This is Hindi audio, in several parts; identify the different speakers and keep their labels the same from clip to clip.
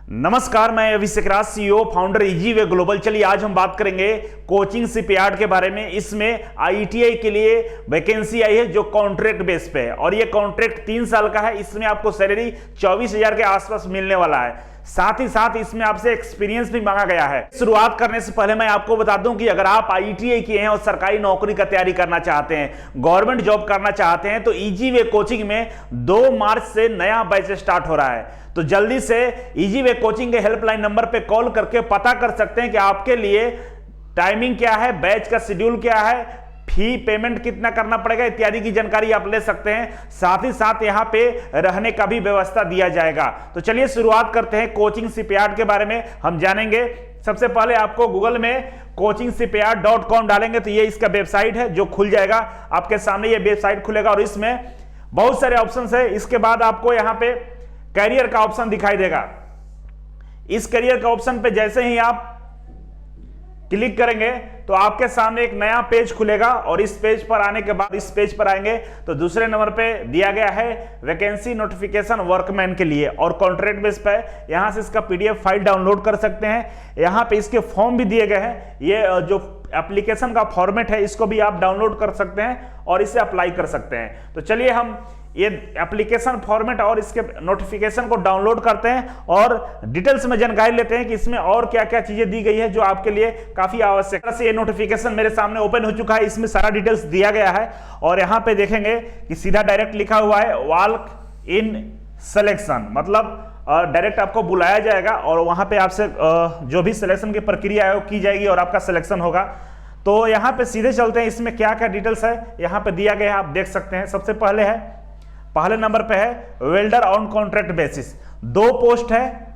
Speaker 1: नमस्कार, मैं Abhishek Raj, CEO founder Easy Way Global. चलिए आज हम बात करेंगे कोचिंग शिपयार्ड के बारे में। इसमें आईटीआई के लिए वैकेंसी आई है जो कॉन्ट्रैक्ट बेस पे है और ये कॉन्ट्रैक्ट 3 साल का है। इसमें आपको सैलरी 24,000 के आसपास मिलने वाला है। साथ ही साथ इसमें आपसे एक्सपीरियंस भी मांगा गया है। शुरुआत करने से पहले मैं आपको बता दूं कि अगर आप आईटीआई किए हैं और सरकारी नौकरी का तैयारी करना चाहते हैं, गवर्नमेंट जॉब करना चाहते हैं, तो इजी वे कोचिंग में 2 मार्च से नया बैच स्टार्ट हो रहा है। तो जल्दी से इजी वे कोचिंग के हेल्पलाइन नंबर पे कॉल करके पता कर सकते हैं कि आपके लिए टाइमिंग क्या है, बैच का शेड्यूल क्या है, फी पेमेंट कितना करना पड़ेगा इत्यादि की जानकारी आप ले सकते हैं। साथ ही साथ यहाँ पे रहने का भी व्यवस्था दिया जाएगा। तो चलिए शुरुआत करते हैं कोचिंग शिपयार्ड के बारे में हम जानेंगे। सबसे पहले आपको गूगल में coachingshipyard.com डालेंगे तो ये इसका वेबसाइट है जो खुल जाएगा। आपके सामने ये वेबसाइट खुलेगा और इसमें बहुत सारे ऑप्शन है। इसके बाद आपको यहाँ पे कैरियर का ऑप्शन दिखाई देगा। इस कैरियर का ऑप्शन पे जैसे ही आप क्लिक करेंगे तो आपके सामने एक नया पेज खुलेगा और इस पेज पर आने के बाद इस पेज पर आएंगे तो दूसरे नंबर पे दिया गया है वैकेंसी नोटिफिकेशन वर्कमैन के लिए और कॉन्ट्रैक्ट बेस पे यहां से इसका पीडीएफ फाइल डाउनलोड कर सकते हैं। यहां पे इसके फॉर्म भी दिए गए हैं। ये जो एप्लीकेशन का फॉर्मेट है इसको भी आप डाउनलोड कर सकते हैं और इसे अप्लाई कर सकते हैं। तो चलिए हम ये एप्लीकेशन फॉर्मेट और इसके नोटिफिकेशन को डाउनलोड करते हैं और डिटेल्स में जानकारी लेते हैं कि इसमें और क्या क्या चीजें दी गई है जो आपके लिए काफी आवश्यक है। ये नोटिफिकेशन मेरे सामने ओपन हो चुका है। इसमें सारा डिटेल्स दिया गया है और यहाँ पे देखेंगे कि सीधा डायरेक्ट लिखा हुआ है वॉक इन सिलेक्शन, मतलब डायरेक्ट आपको बुलाया जाएगा और वहां पे आपसे जो भी सिलेक्शन की प्रक्रिया है वो की जाएगी और आपका सिलेक्शन होगा। तो यहाँ पे सीधे चलते हैं, इसमें क्या क्या डिटेल्स है यहाँ पे दिया गया है, आप देख सकते हैं। सबसे पहले नंबर पे है welder on contract basis, 2 post है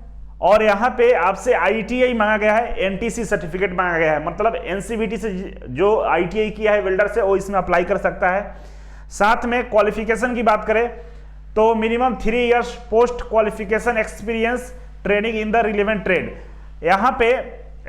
Speaker 1: और यहाँ पे आपसे आईटीआई मांगा गया है, एनटीसी सर्टिफिकेट मांगा गया है, मतलब एनसीवीटी से जो आईटीआई किया है वेल्डर से वो इसमें अप्लाई कर सकता है। साथ में क्वालिफिकेशन की बात करें तो minimum 3 years post qualification experience training in the relevant trade. यहाँ पे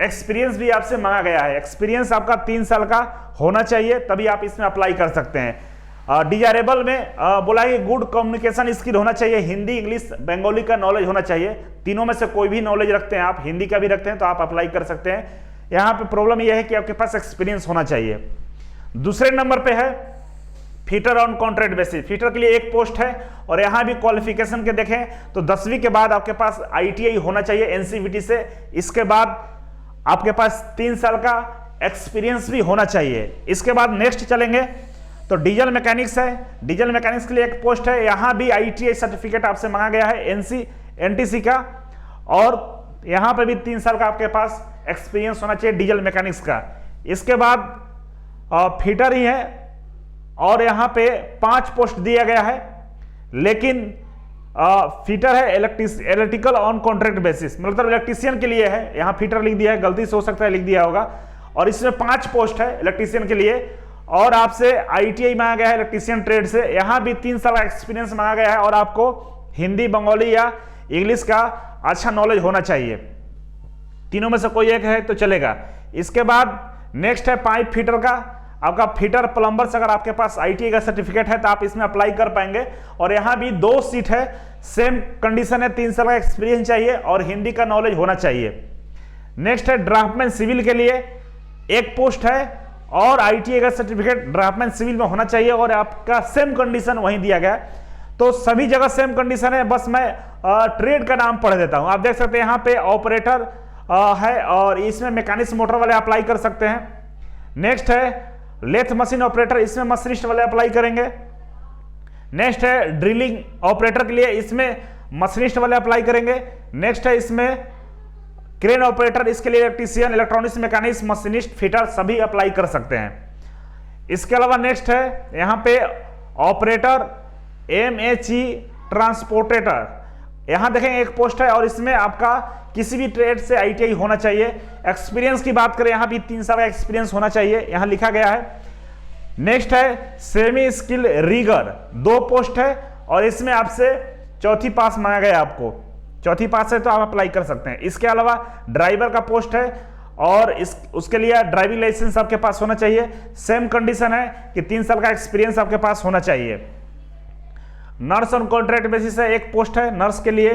Speaker 1: एक्सपीरियंस भी आपसे मांगा गया है। एक्सपीरियंस आपका 3 साल का होना चाहिए तभी आप इसमें अप्लाई कर सकते हैं। डिजायरेबल में बोला है कि गुड कम्युनिकेशन स्किल होना चाहिए, हिंदी इंग्लिश बंगाली का नॉलेज होना चाहिए। तीनों में से कोई भी नॉलेज रखते हैं आप, हिंदी का भी रखते हैं तो आप अप्लाई कर सकते हैं। यहाँ पे प्रॉब्लम यह है कि आपके पास एक्सपीरियंस होना चाहिए। दूसरे नंबर पे है fitter on contract basis, fitter के लिए 1 पोस्ट है और यहाँ भी क्वालिफिकेशन के देखें तो 10वीं के बाद आपके पास आईटीआई होना चाहिए एनसीवीटी से। इसके बाद आपके पास 3 साल का एक्सपीरियंस भी होना चाहिए। इसके बाद नेक्स्ट चलेंगे तो डीजल मैकेनिक्स है। डीजल मैकेनिक्स के लिए 1 पोस्ट है। यहाँ भी आईटीआई सर्टिफिकेट आपसे मांगा गया है एनटीसी का और यहाँ पे भी 3 साल का आपके पास एक्सपीरियंस होना चाहिए डीजल मैकेनिक्स का। इसके बाद फीटर ही है और यहाँ पे 5 पोस्ट दिया गया है, लेकिन फीटर है इलेक्ट्रिकल ऑन कॉन्ट्रैक्ट बेसिस, मतलब इलेक्ट्रीशियन के लिए है। यहाँ फीटर लिख दिया है, गलती से हो सकता है लिख दिया होगा। और इसमें 5 पोस्ट है इलेक्ट्रीशियन के लिए और आपसे आईटीआई मांगा गया है इलेक्ट्रीशियन ट्रेड से। यहाँ भी 3 साल का एक्सपीरियंस मांगा गया है और आपको हिंदी बंगाली या इंग्लिश का अच्छा नॉलेज होना चाहिए। तीनों में से कोई एक है तो चलेगा। इसके बाद नेक्स्ट है पाइप फीटर का। आपका फीटर प्लम्बर से अगर आपके पास आईटीआई का सर्टिफिकेट है तो आप इसमें अप्लाई कर पाएंगे और यहाँ भी 2 सीट है, सेम कंडीशन है, 3 साल का एक्सपीरियंस चाहिए और हिंदी का नॉलेज होना चाहिए। नेक्स्ट है ड्राफ्टमैन सिविल के लिए 1 पोस्ट है और आईटीआई का सर्टिफिकेट ड्राफ्टमैन सिविल में होना चाहिए और आपका सेम कंडीशन वहीं दिया गया। तो सभी जगह सेम कंडीशन है, बस मैं ट्रेड का नाम पढ़ देता हूं। आप देख सकते हैं यहाँ पे ऑपरेटर है और इसमें मैकेनिक्स मोटर वाले अप्लाई कर सकते हैं। नेक्स्ट है लेथ मशीन ऑपरेटर, इसमें मशीनिस्ट वाले अप्लाई करेंगे। नेक्स्ट है ड्रिलिंग ऑपरेटर के लिए, इसमें मशीनिस्ट वाले अप्लाई करेंगे। नेक्स्ट है इसमें क्रेन ऑपरेटर, इसके लिए electrician, electronics mechanics, machinist, fitter सभी अप्लाई कर सकते हैं। इसके अलावा नेक्स्ट है यहाँ पे ऑपरेटर एमएचई ट्रांसपोर्टेटर, यहाँ देखें 1 पोस्ट है और इसमें आपका किसी भी ट्रेड से आईटीआई होना चाहिए। एक्सपीरियंस की बात करें यहाँ भी 3 साल का एक्सपीरियंस होना चाहिए, यहाँ लिखा गया है। नेक्स्ट है सेमी स्किल रीगर, 2 पोस्ट है और इसमें आपसे 4थी पास मांगा गया। आपको 4थी पास है तो आप अप्लाई कर सकते हैं। इसके अलावा ड्राइवर का पोस्ट है और उसके लिए ड्राइविंग लाइसेंस आपके पास होना चाहिए। सेम कंडीशन है कि 3 साल का एक्सपीरियंस आपके पास होना चाहिए। नर्स ऑन कॉन्ट्रैक्ट बेसिस है, 1 पोस्ट है नर्स के लिए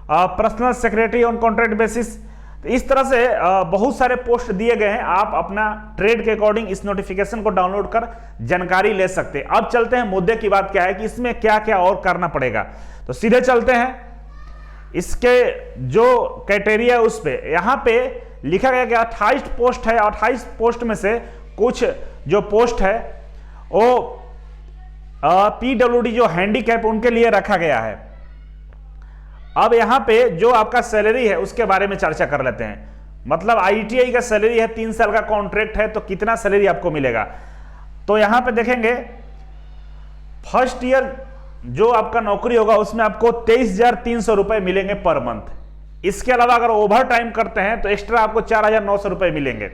Speaker 1: personal secretary on contract basis. तो इस तरह से बहुत सारे पोस्ट दिए गए हैं, आप अपना ट्रेड के अकॉर्डिंग इस नोटिफिकेशन को डाउनलोड कर जानकारी ले सकते हैं। अब चलते हैं मुद्दे की बात क्या है कि इसमें क्या क्या और करना पड़ेगा। तो सीधे चलते हैं इसके जो क्राइटेरिया उस पे। यहां पे लिखा गया कि 28 पोस्ट है, 28 पोस्ट में से कुछ जो पोस्ट है वो पीडब्ल्यूडी जो हैंडीकैप उनके लिए रखा गया है। अब यहां पे जो आपका सैलरी है उसके बारे में चर्चा कर लेते हैं। मतलब आईटीआई का सैलरी है, 3 साल का कॉन्ट्रैक्ट है, तो कितना सैलरी आपको मिलेगा। तो यहां पे देखेंगे फर्स्ट ईयर जो आपका नौकरी होगा उसमें आपको 23,300 रुपए मिलेंगे पर मंथ। इसके अलावा अगर ओवर टाइम करते हैं तो एक्स्ट्रा आपको 4,900 रुपए मिलेंगे।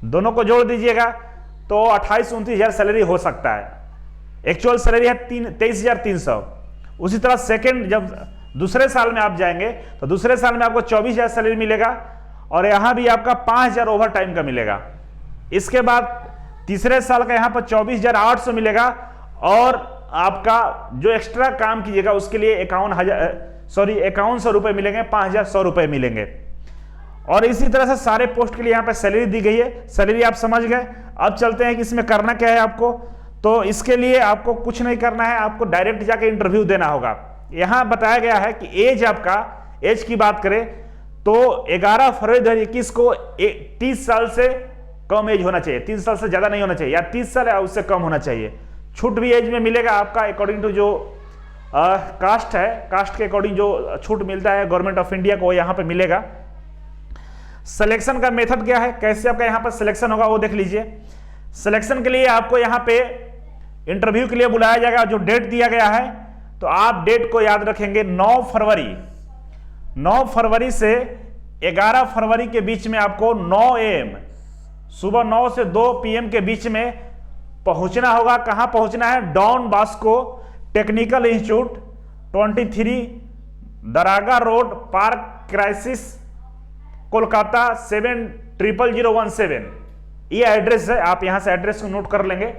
Speaker 1: दोनों को जोड़ दीजिएगा तो 28-29,000 सैलरी हो सकता है। एक्चुअल सैलरी है 23,300। उसी तरह सेकेंड जब दूसरे साल में आप जाएंगे तो दूसरे साल में आपको 24,000 सैलरी मिलेगा और यहां भी आपका 5,000 ओवर टाइम का मिलेगा। इसके बाद तीसरे साल का यहां पर 24,800 मिलेगा और आपका जो एक्स्ट्रा काम कीजिएगा उसके लिए 51,000 रुपए मिलेंगे, 5,100 रुपए मिलेंगे। और इसी तरह से सारे पोस्ट के लिए यहां पर सैलरी दी गई है। सैलरी आप समझ गए। अब चलते हैं कि इसमें करना क्या है आपको। तो इसके लिए आपको कुछ नहीं करना है, आपको डायरेक्ट जाके इंटरव्यू देना होगा। यहां बताया गया है कि एज आपका, एज की बात करें तो 11 फरवरी 2021 को 30 साल से कम एज होना चाहिए, 30 साल से ज्यादा नहीं होना चाहिए, या 30 साल या उससे कम होना चाहिए। छूट भी एज में मिलेगा आपका अकॉर्डिंग टू जो कास्ट है, कास्ट के अकॉर्डिंग जो छूट मिलता है गवर्नमेंट ऑफ इंडिया को, यहां पे मिलेगा। सिलेक्शन का मेथड क्या है, कैसे आपका यहां पर सिलेक्शन होगा वो देख लीजिए। सिलेक्शन के लिए आपको यहां पे इंटरव्यू के लिए बुलाया जाएगा। जो डेट दिया गया है तो आप डेट को याद रखेंगे 9 फरवरी से 11 फरवरी के बीच में आपको 9 AM सुबह 9 से 2 PM के बीच में पहुंचना होगा। कहां पहुंचना है? Don Bosco technical institute 23 Dargah road, Park Circus, Kolkata 700017। ये एड्रेस है, आप यहां से एड्रेस को नोट कर लेंगे।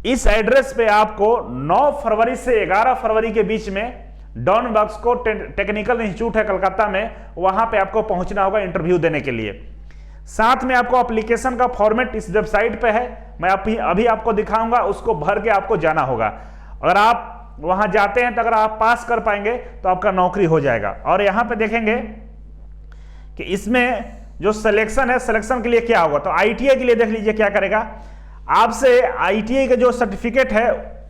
Speaker 1: इस एड्रेस पे आपको 9 फरवरी से 11 फरवरी के बीच में डॉन बॉस्को टेक्निकल इंस्टीट्यूट है कलकत्ता में, वहां पे आपको पहुंचना होगा इंटरव्यू देने के लिए। साथ में आपको एप्लीकेशन का फॉर्मेट इस वेबसाइट पे है, मैं अभी आपको दिखाऊंगा, उसको भर के आपको जाना होगा। अगर आप वहां जाते हैं तो अगर आप पास कर पाएंगे तो आपका नौकरी हो जाएगा। और यहां पे देखेंगे कि इसमें जो सिलेक्शन है, सिलेक्शन के लिए क्या होगा। तो आईटीआई के लिए देख लीजिए क्या करेगा। आपसे आईटीआई का जो सर्टिफिकेट है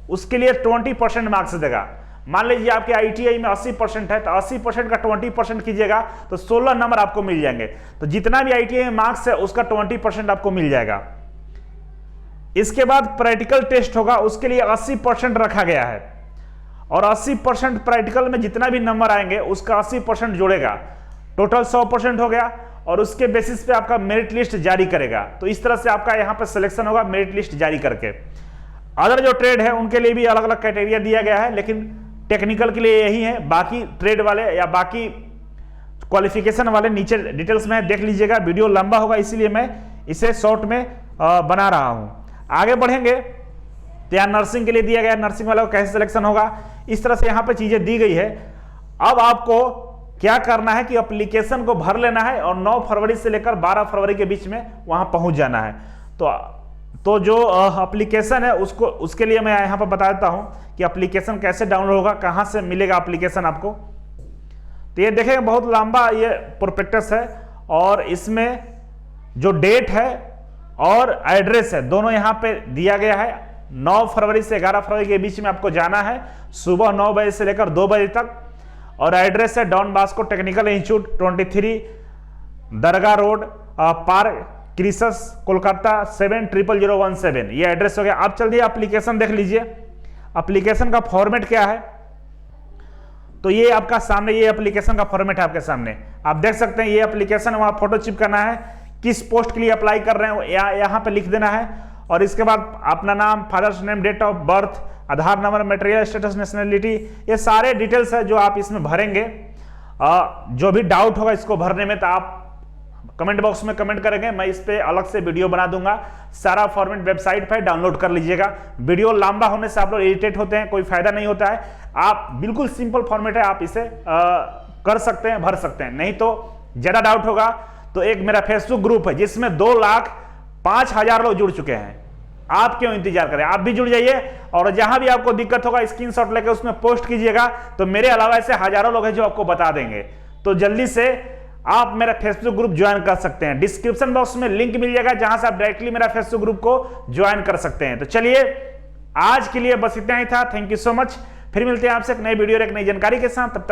Speaker 1: उसके लिए 20% मार्क्स देगा। मान लीजिए आपके आईटीआई में 80% है तो 80% का 20% कीजिएगा तो 16 नंबर आपको मिल जाएंगे। तो जितना भी आईटीआई में मार्क्स है उसका 20% आपको मिल जाएगा। इसके बाद प्रैक्टिकल टेस्ट होगा, उसके लिए 80% रखा गया है और 80% प्रैक्टिकल में जितना भी नंबर आएंगे उसका 80% जोड़ेगा, टोटल 100% हो गया और उसके बेसिस पे आपका मेरिट लिस्ट जारी करेगा। तो इस तरह से आपका यहां पर सिलेक्शन होगा मेरिट लिस्ट जारी करके। अदर जो ट्रेड है उनके लिए भी अलग अलग क्राइटेरिया दिया गया है, लेकिन टेक्निकल के लिए यही है। बाकी ट्रेड वाले या बाकी क्वालिफिकेशन वाले नीचे डिटेल्स में देख लीजिएगा। वीडियो लंबा होगा इसीलिए मैं इसे शॉर्ट में बना रहा हूं। आगे बढ़ेंगे तो यहाँ नर्सिंग के लिए दिया गया, नर्सिंग वाला को कैसे सिलेक्शन होगा, इस तरह से यहाँ पे चीजें दी गई है। अब आपको क्या करना है कि एप्लीकेशन को भर लेना है और 9 फरवरी से लेकर 12 फरवरी के बीच में वहां पहुंच जाना है। तो जो एप्लीकेशन है उसके लिए मैं यहाँ पर बता देता हूं कि एप्लीकेशन कैसे डाउनलोड होगा, कहां से मिलेगा एप्लीकेशन आपको। तो ये देखेंगे बहुत लंबा ये प्रोस्पेक्टस है और इसमें जो डेट है और एड्रेस है दोनों यहाँ पे दिया गया है। 9 फरवरी से 11 फरवरी के बीच में आपको जाना है सुबह 9 बजे से लेकर 2 बजे तक और एड्रेस है डॉन बॉस्को टेक्निकल इंस्टीट्यूट 23 दरगाह रोड, पार्क क्रिसस, कोलकाता 700017। ये एड्रेस हो गया। आप चलिए एप्लीकेशन देख लीजिए। एप्लीकेशन का फॉर्मेट क्या है, तो ये आपका सामने ये एप्लीकेशन का फॉर्मेट है आपके सामने, आप देख सकते हैं। ये एप्लीकेशन वहां फोटो चिपकाना है, किस पोस्ट के लिए अप्लाई कर रहे हैं यहाँ पे लिख देना है और इसके बाद अपना नाम, father's name, date of birth, Aadhaar number, material status, nationality, ये सारे डिटेल्स है जो आप इसमें भरेंगे। जो भी डाउट होगा इसको भरने में तो आप कमेंट बॉक्स में कमेंट करेंगे, मैं इस पे अलग से वीडियो बना दूंगा। सारा फॉर्मेट वेबसाइट पे डाउनलोड कर लीजिएगा। वीडियो लंबा होने से आप लोग इरिटेट होते हैं, कोई फायदा नहीं होता है। आप बिल्कुल सिंपल फॉर्मेट है, आप इसे कर सकते हैं, भर सकते हैं। नहीं तो ज्यादा डाउट होगा तो एक मेरा फेसबुक ग्रुप है जिसमें 2,05,000 लोग जुड़ चुके हैं। आप क्यों इंतजार करें, आप भी जुड़ जाइए और जहां भी आपको दिक्कत होगा स्क्रीनशॉट लेकर उसमें पोस्ट कीजिएगा, तो मेरे अलावा ऐसे हजारों लोग हैं जो आपको बता देंगे। तो जल्दी से आप मेरा फेसबुक ग्रुप ज्वाइन कर सकते हैं। डिस्क्रिप्शन बॉक्स में लिंक मिल जाएगा जहां से आप डायरेक्टली मेरा फेसबुक ग्रुप को ज्वाइन कर सकते हैं। तो चलिए आज के लिए बस इतना ही था। Thank you so much. फिर मिलते हैं आपसे एक नई वीडियो और एक नई जानकारी के साथ। तब तक